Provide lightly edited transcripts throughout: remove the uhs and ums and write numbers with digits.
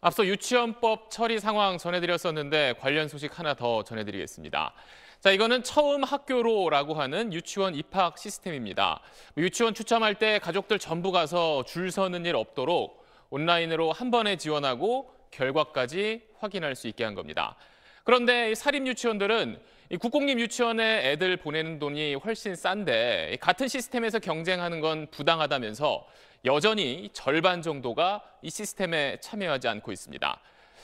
앞서 유치원법 처리 상황 전해드렸었는데 관련 소식 하나 더 전해드리겠습니다. 자, 이거는 처음 학교로라고 하는 유치원 입학 시스템입니다. 유치원 추첨할 때 가족들 전부 가서 줄 서는 일 없도록 온라인으로 한 번에 지원하고 결과까지 확인할 수 있게 한 겁니다. 그런데 사립 유치원들은 국공립 유치원에 애들 보내는 돈이 훨씬 싼데 같은 시스템에서 경쟁하는 건 부당하다면서 여전히 절반 정도가 이 시스템에 참여하지 않고 있습니다.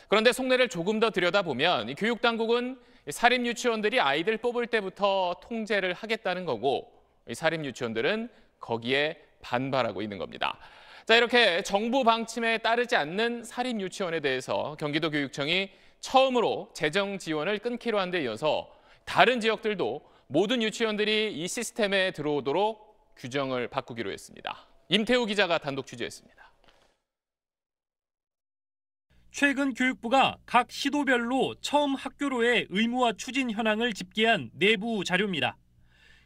그런데 속내를 조금 더 들여다보면 교육당국은 사립 유치원들이 아이들 뽑을 때부터 통제를 하겠다는 거고 사립 유치원들은 거기에 반발하고 있는 겁니다. 자, 이렇게 정부 방침에 따르지 않는 사립 유치원에 대해서 경기도교육청이 처음으로 재정 지원을 끊기로 한 데 이어서 다른 지역들도 모든 유치원들이 이 시스템에 들어오도록 규정을 바꾸기로 했습니다. 임태우 기자가 단독 취재했습니다. 최근 교육부가 각 시도별로 처음 학교로의 의무화 추진 현황을 집계한 내부 자료입니다.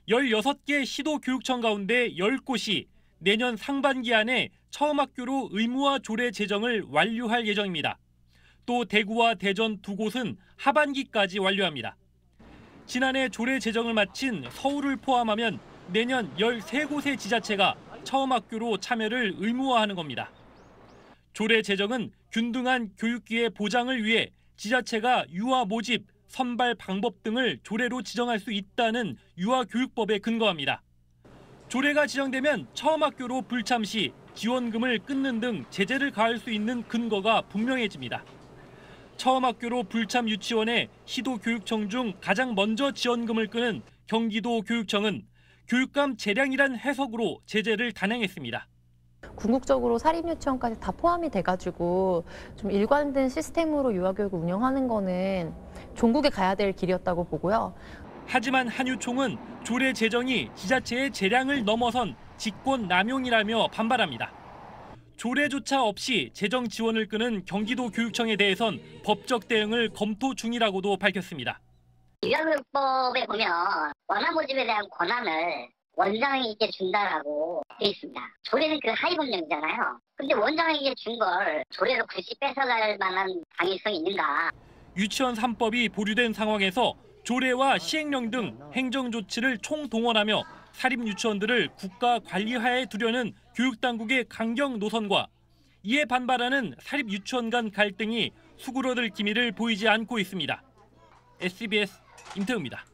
16개 시도교육청 가운데 10곳이 내년 상반기 안에 처음 학교로 의무화 조례 제정을 완료할 예정입니다. 또 대구와 대전 두 곳은 하반기까지 완료합니다. 지난해 조례 제정을 마친 서울을 포함하면 내년 13곳의 지자체가 처음 학교로 참여를 의무화하는 겁니다. 조례 제정은 균등한 교육기회 보장을 위해 지자체가 유아 모집, 선발 방법 등을 조례로 지정할 수 있다는 유아교육법에 근거합니다. 조례가 지정되면 처음 학교로 불참 시 지원금을 끊는 등 제재를 가할 수 있는 근거가 분명해집니다. 처음 학교로 불참 유치원에 시도교육청 중 가장 먼저 지원금을 끄는 경기도교육청은 교육감 재량이란 해석으로 제재를 단행했습니다. 궁극적으로 사립유치원까지 다 포함이 돼가지고 좀 일관된 시스템으로 유아교육을 운영하는 거는 종국에 가야 될 길이었다고 보고요. 하지만 한유총은 조례 제정이 지자체의 재량을 넘어선 직권 남용이라며 반발합니다. 조례조차 없이 재정 지원을 끄는 경기도교육청에 대해선 법적 대응을 검토 중이라고도 밝혔습니다. 유아교육법에 보면 원화 모집에 대한 권한을 원장에게 준다라고 돼 있습니다. 조례는 그 하위 법령이잖아요. 근데 원장에게 준 걸 조례로 굳이 뺏어갈 만한 당위성이 있는가? 유치원 3법이 보류된 상황에서 조례와 시행령 등 행정조치를 총동원하며 사립유치원들을 국가 관리하에 두려는 교육당국의 강경 노선과 이에 반발하는 사립유치원 간 갈등이 수그러들 기미를 보이지 않고 있습니다. SBS 임태우입니다.